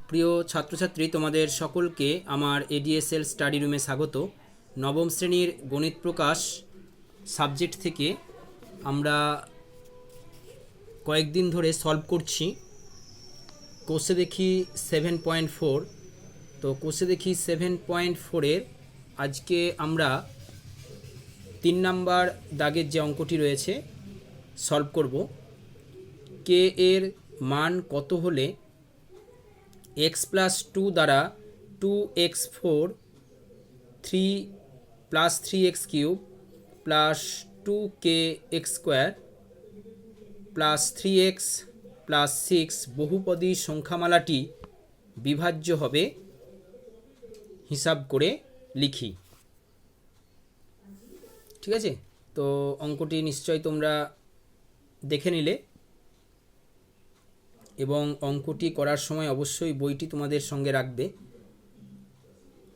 প্রিয় ছাত্রছাত্রী, তোমাদের সকলকে আমার এডিএসএল স্টাডি রুমে স্বাগত। নবম শ্রেণীর গণিত প্রকাশ সাবজেক্ট থেকে আমরা কয়েকদিন ধরে সলভ করছি কোষে দেখি 7.4। তো কোষে দেখি 7.4-এর আজকে আমরা 3 নাম্বার দাগের যে অঙ্কটি রয়েছে সলভ করব। কে এর মান কত হলে x+2 দ্বারা 2x4 3 + 3x³ plus 2kx² plus 3x plus 6 বহুপদী সংখ্যামালাটি বিভাজ্য হবে হিসাব করে লিখি। ঠিক আছে, তো অঙ্কটি নিশ্চয়ই তোমরা দেখে নিলে এবং অঙ্কটি করার সময় অবশ্যই বইটি তোমাদের সঙ্গে রাখবে।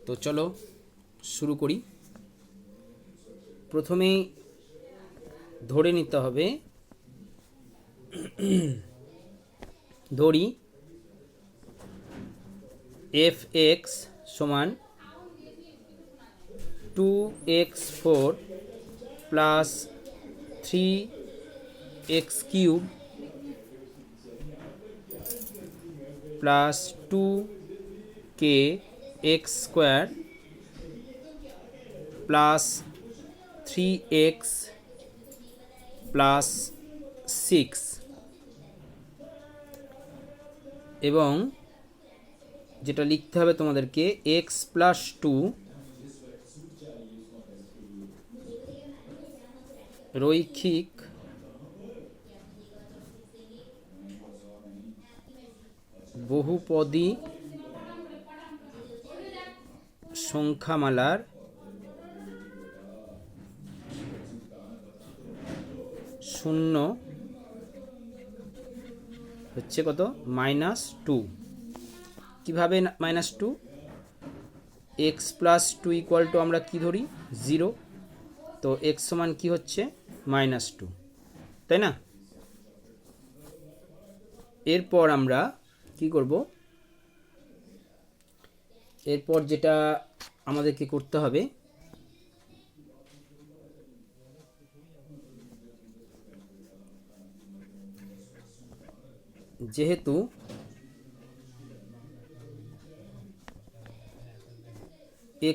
তো চলো শুরু করি। প্রথমেই ধরে নিতে হবে, ধরি f(x) সমান 2x4 plus 3x³ plus 2kx² plus 3x plus 6 এবং যেটা লিখতে হবে তোমাদেরকে x+2 রৈখিক বহুপদী সংখ্যামালার শূন্য হচ্ছে কত? -2। কিভাবে -2? x+2 = আমরা কি ধরি? 0। তো x সমান কি হচ্ছে? -2, তাই না? এরপর আমরা কি করব? এরপর যেটা আমাদেরকে করতে হবে, যেহেতু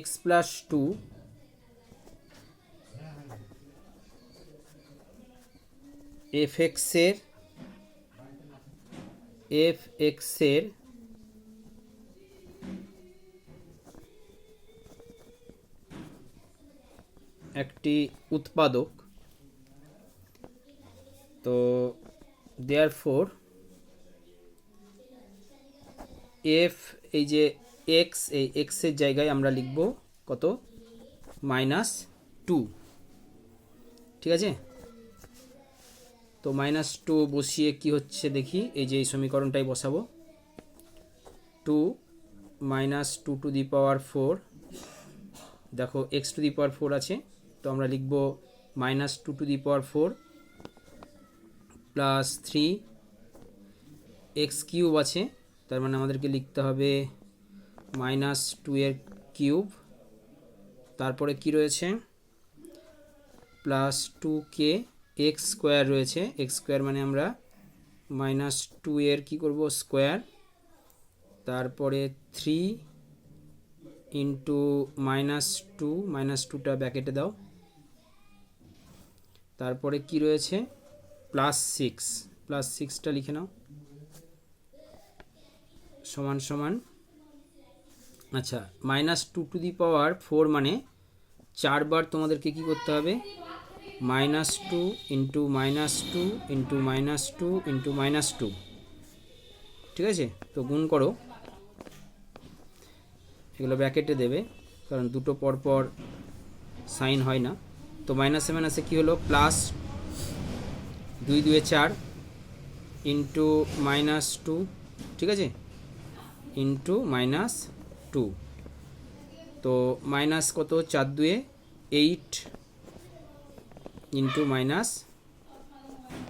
x+2 f(x)-এর একটি উৎপাদক, তো দেয়ারফর f এই যে x, এই x এর জায়গায় আমরা লিখব কত? -2। ঠিক আছে, তো -2 বসিয়ে কি হচ্ছে দেখি। এই যে এই সমীকরণটাই বসাবো। 2 - 2^4, দেখো x⁴ আছে, তো আমরা লিখব -2^4 প্লাস 3x³ আছে, তার মানে আমাদেরকে লিখতে হবে -2^3। তারপরে কি রয়েছে? প্লাস 2kx² রয়েছে, x² মানে আমরা -2 কি করব? স্কোয়ার। তারপরে 3 × -2, -2টা ব্র্যাকেটে দাও। তারপরে কি রয়েছে? +6, +6টা লিখে নাও, সমান সমান, আচ্ছা, -2^4 মানে 4 বার তোমাদেরকে কি করতে হবে? -2 × -2 × -2 × -2। ঠিক আছে, তো গুণ করো, এগুলো ব্র্যাকেটে দেবে কারণ দুটো পরপর সাইন হয় না। তো মাইনাসে মাইনাসে কী হলো? প্লাস 2 × 2 = 4 ইন্টু -2, ঠিক আছে, ইন্টু -2। তো মাইনাস কত? 4 × 2 = 8 ইন্টু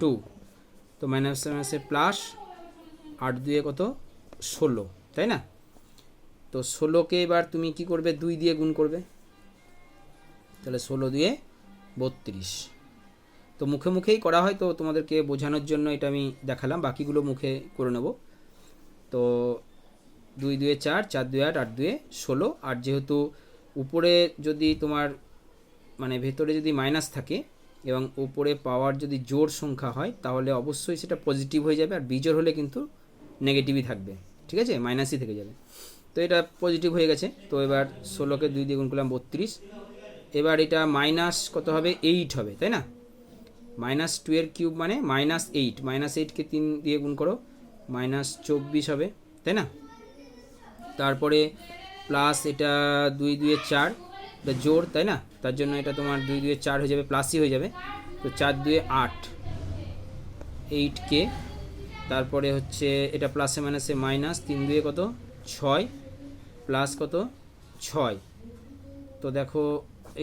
-2। তো মাইনাসে মাইনাসে প্লাস, 8 × 2 = কত? 16। তাই না? তো 16কে এবার তুমি কি করবে, 2 দিয়ে গুণ করবে, তাহলে 16 দিয়ে 32। তো মুখে মুখেই করা হয়, তো তোমাদেরকে বোঝানোর জন্য এটা আমি দেখালাম, বাকিগুলো মুখে করে নেব। তো 2 2 4, 4 2 8, 8 2 16। আর যেহেতু উপরে যদি তোমার মানে ভেতরে যদি মাইনাস থাকে এবং উপরে পাওয়ার যদি জোড় সংখ্যা হয় তাহলে অবশ্যই সেটা পজিটিভ হয়ে যাবে, আর বিজোড় হলে কিন্তু নেগেটিভই থাকবে, ঠিক আছে, মাইনাসই থেকে যাবে। তো এটা পজিটিভ হয়ে গেছে। তো এবার 16কে 2 দিয়ে গুণ করলাম 32। এবার এটা মাইনাস কত হবে, 8 হবে, তাই না? -2 এর কিউব মানে -8, -8কে 3 দিয়ে গুণ করো, -24 হবে, তাই না? তারপরে প্লাস এটা 2 2 4, এটা জোড়, তাই না? তার জন্য এটা তোমার 2 2 4 হয়ে যাবে, প্লাসই হয়ে যাবে। তো 4 2 8, 8কে, তারপরে হচ্ছে এটা প্লাসে মাইনাসে মাইনাস, 3 2 কত 6, প্লাস কত 6। তো দেখো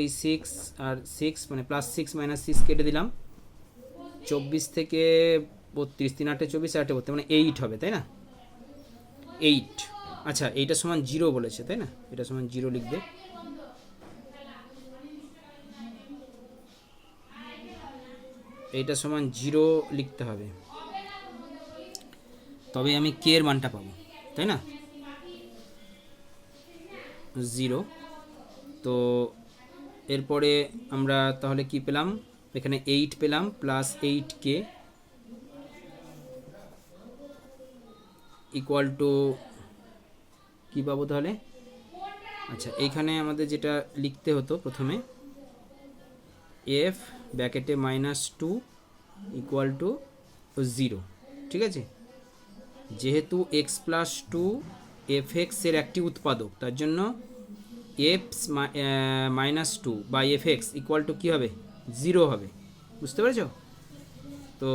এই 6 আর 6 মানে +6 -6 কেটে দিলাম, 24 থেকে 32, 3 8 24, 8 32 মানে 8 হবে, তাই না? 8। আচ্ছা, এইটা সমান 0 বলেছে, তাই না? এটা সমান 0 লিখবে। এইটা সমান 0 লিখতে হবে, তবে আমি কে এর মানটা পাবো, তাই না? 0। তো এরপরে আমরা তাহলে কি পেলাম, এখানে 8 পেলাম, প্লাস 8কে ইকুয়াল টু কী পাবো তাহলে? আচ্ছা, এইখানে আমাদের যেটা লিখতে হতো প্রথমে, এফ ব্র্যাকেটে -2 ইকুয়াল টু 0, ঠিক আছে? যেহেতু এক্স প্লাস 2 এফ এক্সের একটি উৎপাদক, তার জন্য এফ -2 বা এফ এক্স ইকুয়াল টু কী হবে, 0 হবে, বুঝতে পেরেছ? তো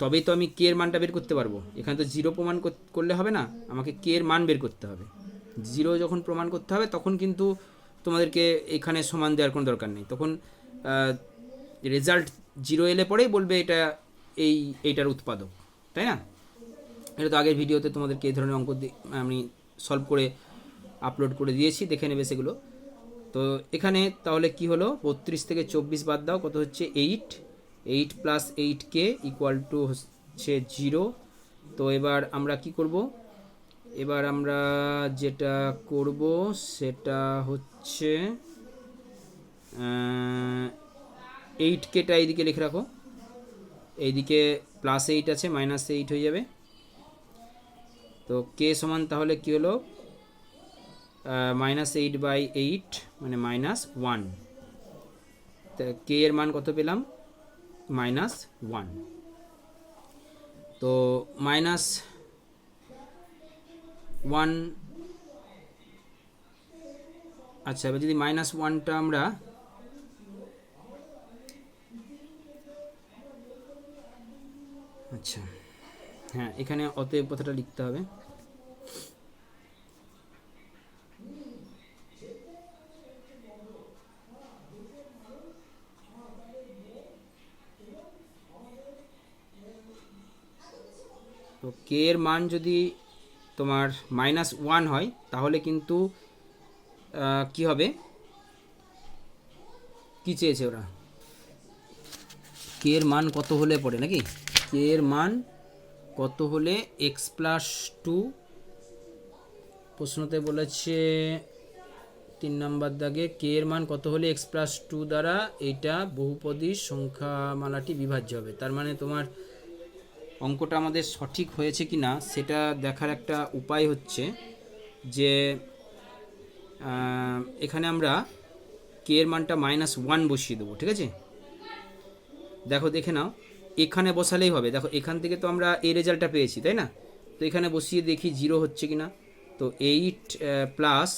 তবেই তো আমি কে এর মানটা বের করতে পারবো। এখানে তো 0 প্রমাণ করলে হবে না, আমাকে কে এর মান বের করতে হবে। 0 যখন প্রমাণ করতে হবে তখন কিন্তু তোমাদেরকে এখানে সমান দেওয়ার কোনো দরকার নেই, তখন রেজাল্ট 0 এলে পরেই বলবে এটা এইটার উৎপাদক, তাই না? এটা তো আগের ভিডিওতে তোমাদেরকে এই ধরনের অঙ্ক আমি সলভ করে আপলোড করে দিয়েছি, দেখে নেবে সেগুলো। তো এখানে তাহলে কি হলো, 32 থেকে 24 বাদ দাও, কত হচ্ছে 8, 8 প্লাস 8কে ইকুয়াল টু হচ্ছে 0। তো এবার আমরা কি করব, এবার আমরা যেটা করব সেটা হচ্ছে 8কেটা এইদিকে লিখে রাখো, এইদিকে +8 আছে, -8 হয়ে যাবে। তো কে সমান তাহলে কি হলো, -8/8 মানে -1। তা কে এর মান কত পেলাম, -1। তো -1, আচ্ছা এবার যদি -1টা আমরা আচ্ছা হ্যাঁ এখানে অতএব কথাটা লিখতে হবে। তো কে এর মান যদি তোমার -1 হয় তাহলে কিন্তু কি হবে, কি চেয়েছে ওরা, কে এর মান কত হলে পড়ে নাকি, কে এর মান কত হলে x+2, প্রশ্নতে বলেছে 3 নম্বর দাগে, কে এর মান কত হলে x+2 দ্বারা এইটা বহুপদী সংখ্যামালাটি বিভাজ্য হবে। তার মানে তোমার অঙ্কটা আমাদের সঠিক হয়েছে কি না সেটা দেখার একটা উপায় হচ্ছে যে এখানে আমরা কে এর মানটা -1 বসিয়ে দেবো, ঠিক আছে? দেখো দেখে নাও, এখানে বসালেই হবে, দেখো এখান থেকে তো আমরা এই রেজাল্টটা পেয়েছি, তাই না? তো এখানে বসিয়ে দেখি 0 হচ্ছে কি না। তো 8 প্লাস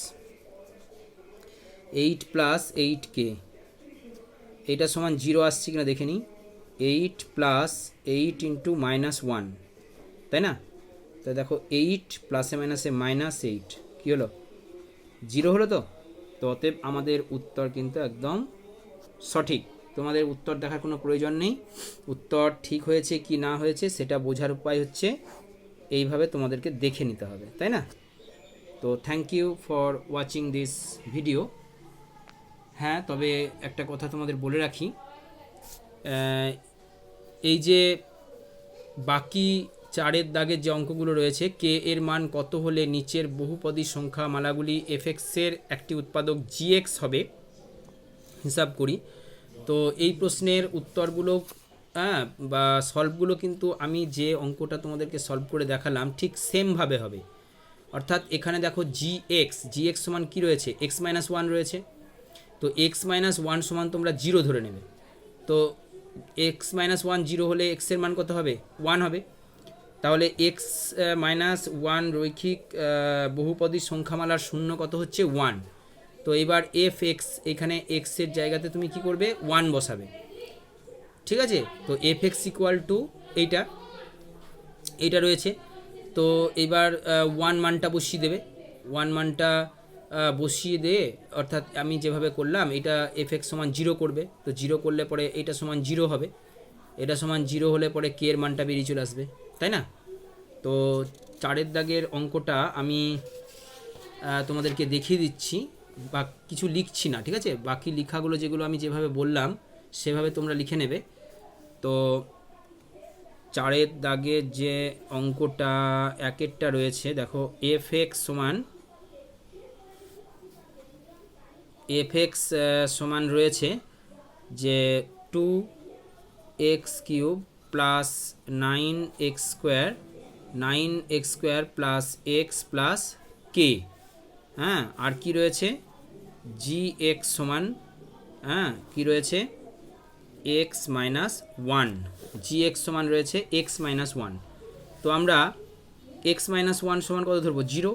8কে, এইটা সমান 0 আসছে কিনা দেখে নিই, 8 + 8 × -1, তাই না? তো দেখো 8 প্লাসে মাইনাসে -8 কী হলো, 0 হলো। তো অতএব আমাদের উত্তর কিন্তু একদম সঠিক। তোমাদের উত্তর দেখার কোনো প্রয়োজন নেই, উত্তর ঠিক হয়েছে কি না হয়েছে সেটা বোঝার উপায় হচ্ছে এইভাবে তোমাদেরকে দেখে নিতে হবে, তাই না? তো thank you for watching this video. হ্যাঁ, তবে একটা কথা তোমাদের বলে রাখি, এই যে বাকি 4-এর দাগের যে অঙ্কগুলো রয়েছে, কে এর মান কত হলে নিচের বহুপদী সংখ্যা মালাগুলি এফএক্সের একটি উৎপাদক জিএক্স হবে, হিসাব করি। তো এই প্রশ্নের উত্তরগুলো বা সলভগুলো কিন্তু আমি যে অঙ্কটা তোমাদেরকে সলভ করে দেখালাম ঠিক সেমভাবে হবে। অর্থাৎ এখানে দেখো জিএক্স সমান কী রয়েছে, x-1 রয়েছে। তো x-1 সমান তোমরা 0 ধরে নেবে। তো x-1 0 হলে x এর মান কত হবে, 1 হবে। তাহলে x-1 রৈখিক বহুপদী সংখ্যামালার শূন্য কত হচ্ছে, 1। তো এবার fx, এখানে x এর জায়গাতে তুমি কি করবে, 1 বসাবে, ঠিক আছে? তো fx ইকুয়াল টু এইটা রয়েছে। তো এবার 1 মানটা বসিয়ে দেবে, 1 মানটা বসিয়ে দিয়ে, অর্থাৎ আমি যেভাবে করলাম এটা fx সমান 0 করবে। তো 0 করলে পরে এটা সমান 0 হবে, এটা সমান 0 হলে পরে k এর মানটা বেরিয়ে চলে আসবে, তাই না? তো 4-এর দাগের অঙ্কটা আমি তোমাদেরকে দেখিয়ে দিচ্ছি, বা কিছু লিখছি না, ঠিক আছে? বাকি লেখাগুলো যেগুলো আমি যেভাবে বললাম সেভাবে তোমরা লিখে নেবে। তো 4-এর দাগের যে অঙ্কটা 1-এরটা রয়েছে, দেখো fx সমান রয়েছে যে 2x³ plus 9x² plus x plus k। হ্যাঁ, আর কি রয়েছে, gx সমান কি রয়েছে, x-1, gx সমান রয়েছে x-1। তো আমরা x-1 সমান কত ধরবো, 0।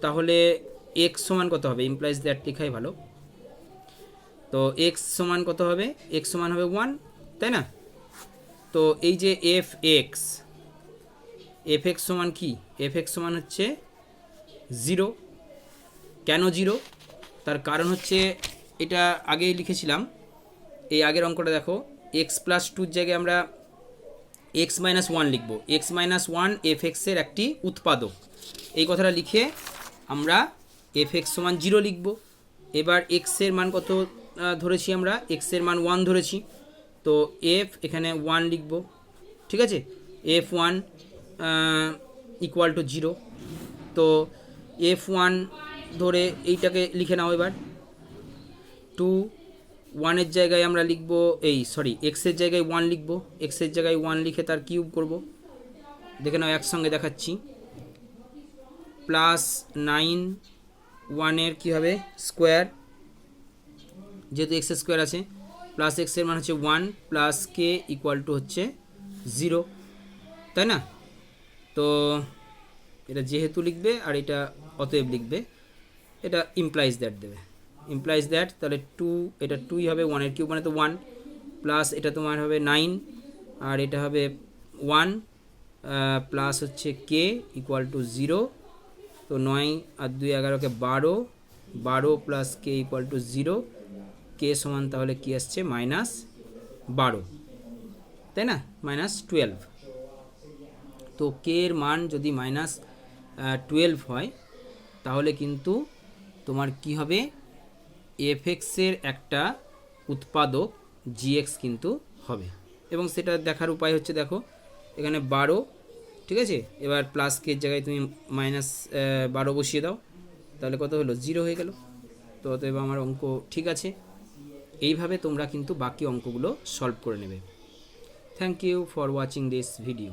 তাহলে x সমান কত হবে, ইমপ্লাইজ দ্যাট লেখাই ভালো। তো x সমান কত হবে, x সমান হবে 1, তাই না? তো এই যে fx সমান কি, fx সমান হচ্ছে 0। কেন 0? তার কারণ হচ্ছে এটা আগেই লিখেছিলাম, এই আগের অঙ্কটা দেখো, x+2 জায়গায় আমরা x-1 লিখব। x-1 fx এর একটি উৎপাদক, এই কথাটা লিখে আমরা fx সমান 0 লিখব। এবার x এর মান কত ধরেছি আমরা, x এর মান 1 ধরেছি। তো f এখানে 1 লিখব, ঠিক আছে? f1 equal to 0। তো f1 ধরে এইটাকে লিখে নাও। এবার 1 এর জায়গায় আমরা লিখব, x এর জায়গায় 1 লিখব, x এর জায়গায় 1 লিখে তার কিউব করব। দেখে নাও, একসঙ্গে দেখাচ্ছি। প্লাস 9 1 কী হবে, স্কোয়ার, যেহেতু x স্কোয়ার আছে, প্লাস x এর মান হচ্ছে 1 প্লাস k ইকুয়াল টু হচ্ছে 0, তাই না? তো এটা যেহেতু লিখবে আর এটা অতএব লিখবে, এটা ইমপ্লাইজ দ্যাট দেবে, ইমপ্লাইজ দ্যাট। তাহলে 2, এটা 2ই হবে, 1 কিউব মানে তো 1, প্লাস এটা তোমার হবে 9 আর এটা হবে 1, প্লাস হচ্ছে k ইকুয়াল টু 0। তো 9 আর 2 11কে 12, 12 plus k equal to 0, k সমান তাহলে কি আসছে, -12, তাই না? -12। তো k এর মান যদি -12 হয় তাহলে কিন্তু তোমার কি হবে, fx এর একটা উৎপাদক gx কিন্তু হবে। এবং সেটা দেখার উপায় হচ্ছে, দেখো এখানে 12, ঠিক আছে? এবার প্লাস কে এর জায়গায় তুমি -12 বসিয়ে দাও, তাহলে কত হলো, 0 হয়ে গেল। তো অতএব আমার অঙ্ক ঠিক আছে। এইভাবে তোমরা কিন্তু বাকি অঙ্কগুলো সলভ করে নেবে। Thank you for watching this video.